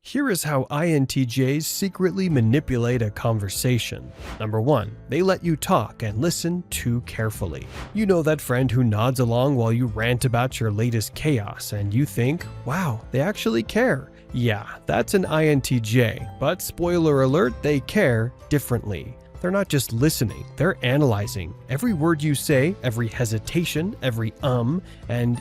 Here is how INTJs secretly manipulate a conversation. Number 1. They let you talk and listen too carefully. You know that friend who nods along while you rant about your latest chaos, and you think, wow, they actually care. Yeah, that's an INTJ, but spoiler alert, they care differently. They're not just listening, they're analyzing. Every word you say, every hesitation, every and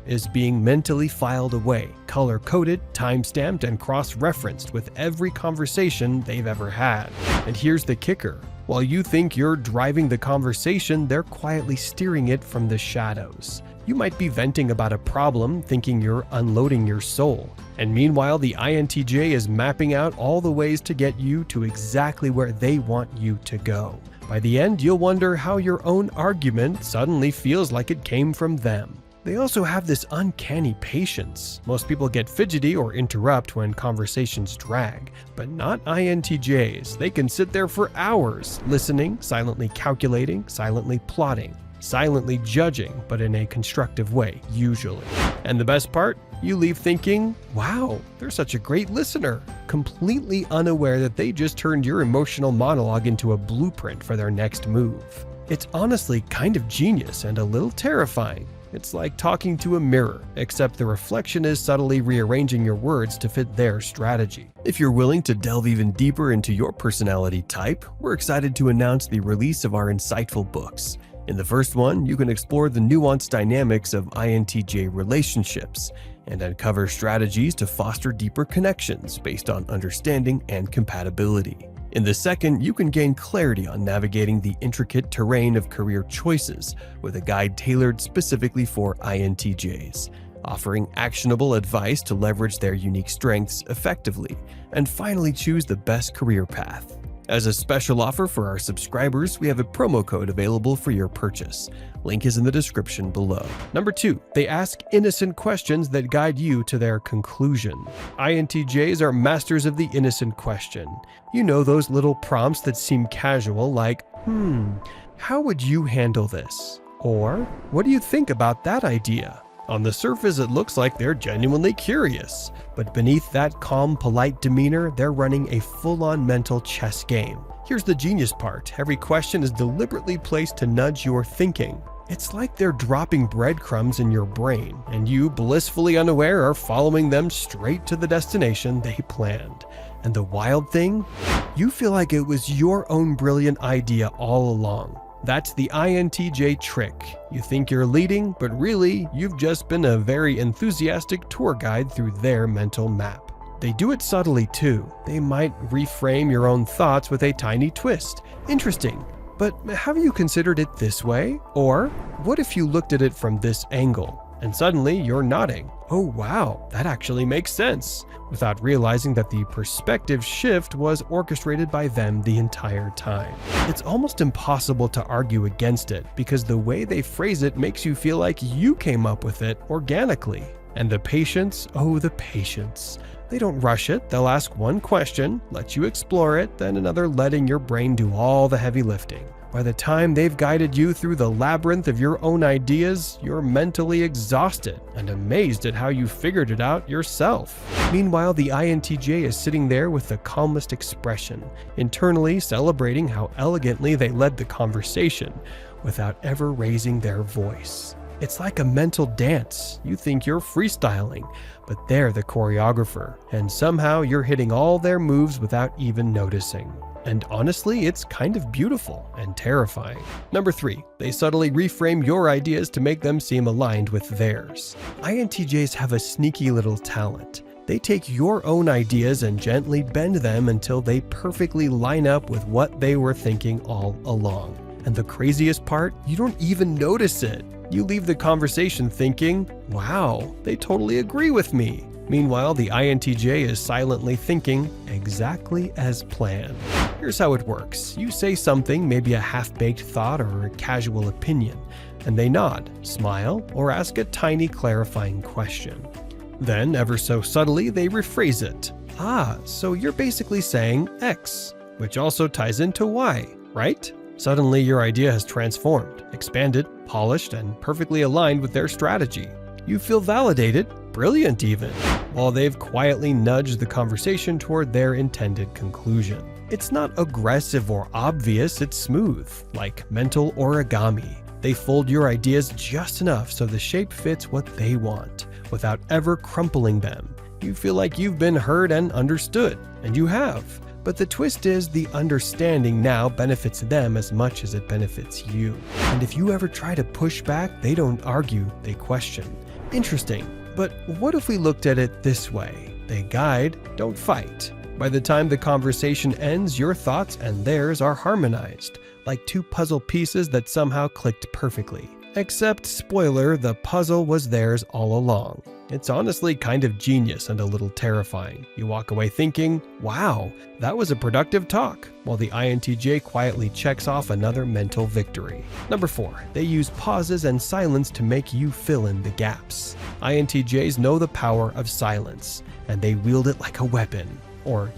is being mentally filed away, color-coded, time-stamped, and cross-referenced with every conversation they've ever had. And here's the kicker. While you think you're driving the conversation, they're quietly steering it from the shadows. You might be venting about a problem, thinking you're unloading your soul. And meanwhile, the INTJ is mapping out all the ways to get you to exactly where they want you to go. By the end, you'll wonder how your own argument suddenly feels like it came from them. They also have this uncanny patience. Most people get fidgety or interrupt when conversations drag, but not INTJs. They can sit there for hours, listening, silently calculating, silently plotting, silently judging, but in a constructive way, usually. And the best part? You leave thinking, wow, they're such a great listener, completely unaware that they just turned your emotional monologue into a blueprint for their next move. It's honestly kind of genius and a little terrifying. It's like talking to a mirror, except the reflection is subtly rearranging your words to fit their strategy. If you're willing to delve even deeper into your personality type, we're excited to announce the release of our insightful books. In the first one, you can explore the nuanced dynamics of INTJ relationships and uncover strategies to foster deeper connections based on understanding and compatibility. In the second, you can gain clarity on navigating the intricate terrain of career choices with a guide tailored specifically for INTJs, offering actionable advice to leverage their unique strengths effectively, and finally choose the best career path. As a special offer for our subscribers, we have a promo code available for your purchase. Link is in the description below. Number 2, they ask innocent questions that guide you to their conclusion. INTJs are masters of the innocent question. You know those little prompts that seem casual like, how would you handle this? Or, what do you think about that idea? On the surface, it looks like they're genuinely curious, but beneath that calm, polite demeanor, they're running a full-on mental chess game. Here's the genius part. Every question is deliberately placed to nudge your thinking. It's like they're dropping breadcrumbs in your brain, and you, blissfully unaware, are following them straight to the destination they planned. And the wild thing? You feel like it was your own brilliant idea all along. That's the INTJ trick. You think you're leading, but really, you've just been a very enthusiastic tour guide through their mental map. They do it subtly too. They might reframe your own thoughts with a tiny twist. Interesting, but have you considered it this way? Or, what if you looked at it from this angle? And suddenly you're nodding. Oh wow, that actually makes sense, without realizing that the perspective shift was orchestrated by them the entire time. It's almost impossible to argue against it because the way they phrase it makes you feel like you came up with it organically. And the patience, oh the patience. They don't rush it, they'll ask one question, let you explore it, then another letting your brain do all the heavy lifting. By the time they've guided you through the labyrinth of your own ideas, you're mentally exhausted and amazed at how you figured it out yourself. Meanwhile, the INTJ is sitting there with the calmest expression, internally celebrating how elegantly they led the conversation without ever raising their voice. It's like a mental dance. You think you're freestyling, but they're the choreographer, and somehow you're hitting all their moves without even noticing. And honestly, it's kind of beautiful and terrifying. Number 3, they subtly reframe your ideas to make them seem aligned with theirs. INTJs have a sneaky little talent. They take your own ideas and gently bend them until they perfectly line up with what they were thinking all along. And the craziest part, you don't even notice it. You leave the conversation thinking, wow, they totally agree with me. Meanwhile, the INTJ is silently thinking exactly as planned. Here's how it works. You say something, maybe a half-baked thought or a casual opinion, and they nod, smile, or ask a tiny clarifying question. Then, ever so subtly, they rephrase it. So you're basically saying X, which also ties into Y, right? Suddenly, your idea has transformed, expanded, polished, and perfectly aligned with their strategy. You feel validated, brilliant even, while they've quietly nudged the conversation toward their intended conclusion. It's not aggressive or obvious, it's smooth, like mental origami. They fold your ideas just enough so the shape fits what they want, without ever crumpling them. You feel like you've been heard and understood, and you have. But the twist is the understanding now benefits them as much as it benefits you. And if you ever try to push back, they don't argue, they question. Interesting, but what if we looked at it this way? They guide, don't fight. By the time the conversation ends, your thoughts and theirs are harmonized, like two puzzle pieces that somehow clicked perfectly. Except, spoiler, the puzzle was theirs all along. It's honestly kind of genius and a little terrifying. You walk away thinking, wow, that was a productive talk, while the INTJ quietly checks off another mental victory. Number 4, they use pauses and silence to make you fill in the gaps. INTJs know the power of silence, and they wield it like a weapon, or,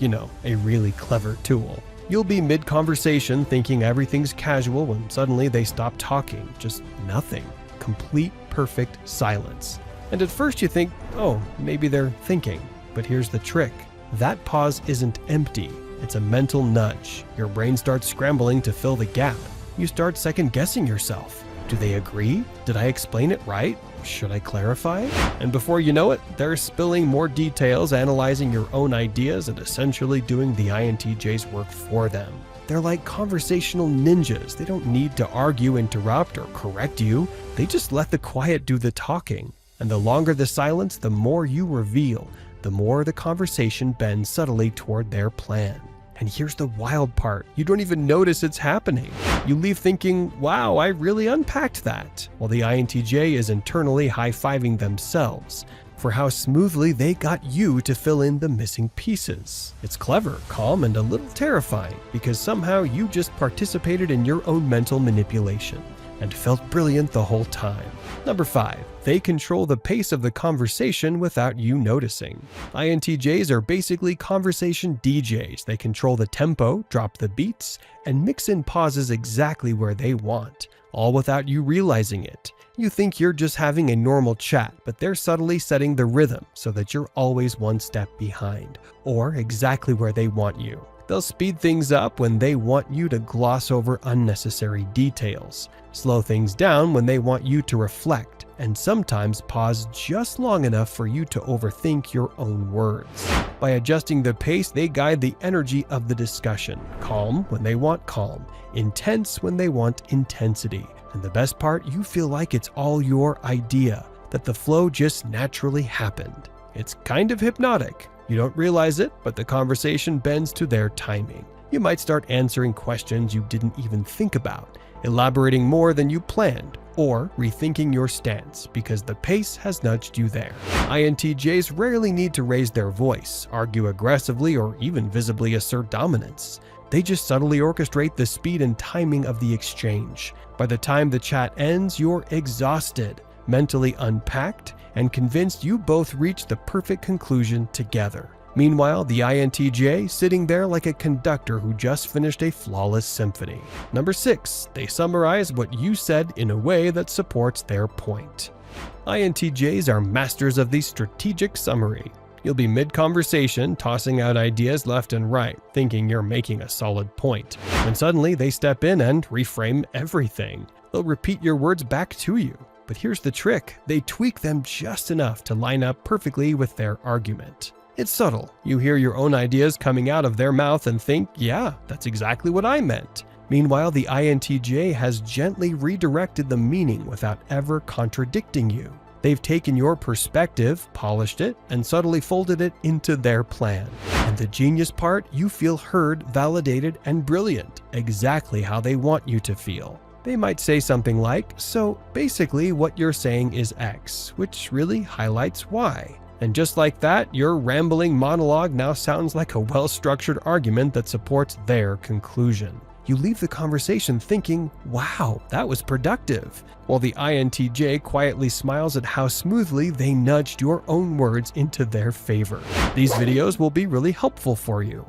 a really clever tool. You'll be mid-conversation thinking everything's casual when suddenly they stop talking, just nothing. Complete, perfect silence. And at first you think, oh, maybe they're thinking. But here's the trick. That pause isn't empty. It's a mental nudge. Your brain starts scrambling to fill the gap. You start second-guessing yourself. Do they agree? Did I explain it right? Should I clarify? And before you know it, they're spilling more details, analyzing your own ideas, and essentially doing the INTJ's work for them. They're like conversational ninjas. They don't need to argue, interrupt, or correct you. They just let the quiet do the talking. And the longer the silence, the more you reveal, the more the conversation bends subtly toward their plan. And here's the wild part. You don't even notice it's happening. You leave thinking, wow, I really unpacked that, while the INTJ is internally high-fiving themselves for how smoothly they got you to fill in the missing pieces. It's clever, calm, and a little terrifying because somehow you just participated in your own mental manipulation and felt brilliant the whole time. Number 5, they control the pace of the conversation without you noticing. INTJs are basically conversation DJs. They control the tempo, drop the beats, and mix in pauses exactly where they want, all without you realizing it. You think you're just having a normal chat, but they're subtly setting the rhythm so that you're always one step behind, or exactly where they want you. They'll speed things up when they want you to gloss over unnecessary details, slow things down when they want you to reflect, and sometimes pause just long enough for you to overthink your own words. By adjusting the pace, they guide the energy of the discussion, calm when they want calm, intense when they want intensity. And the best part, you feel like it's all your idea, that the flow just naturally happened. It's kind of hypnotic. You don't realize it, but the conversation bends to their timing. You might start answering questions you didn't even think about, elaborating more than you planned, or rethinking your stance because the pace has nudged you there. INTJs rarely need to raise their voice, argue aggressively, or even visibly assert dominance. They just subtly orchestrate the speed and timing of the exchange. By the time the chat ends, you're exhausted, mentally unpacked, and convinced you both reached the perfect conclusion together. Meanwhile, the INTJ sitting there like a conductor who just finished a flawless symphony. Number 6, they summarize what you said in a way that supports their point. INTJs are masters of the strategic summary. You'll be mid-conversation, tossing out ideas left and right, thinking you're making a solid point. When suddenly they step in and reframe everything. They'll repeat your words back to you. But here's the trick, they tweak them just enough to line up perfectly with their argument. It's subtle. You hear your own ideas coming out of their mouth and think, yeah, that's exactly what I meant. Meanwhile, the INTJ has gently redirected the meaning without ever contradicting you. They've taken your perspective, polished it, and subtly folded it into their plan. And the genius part, you feel heard, validated, and brilliant, exactly how they want you to feel. They might say something like, so basically what you're saying is X, which really highlights Y. And just like that, your rambling monologue now sounds like a well-structured argument that supports their conclusion. You leave the conversation thinking, wow, that was productive, while the INTJ quietly smiles at how smoothly they nudged your own words into their favor. These videos will be really helpful for you.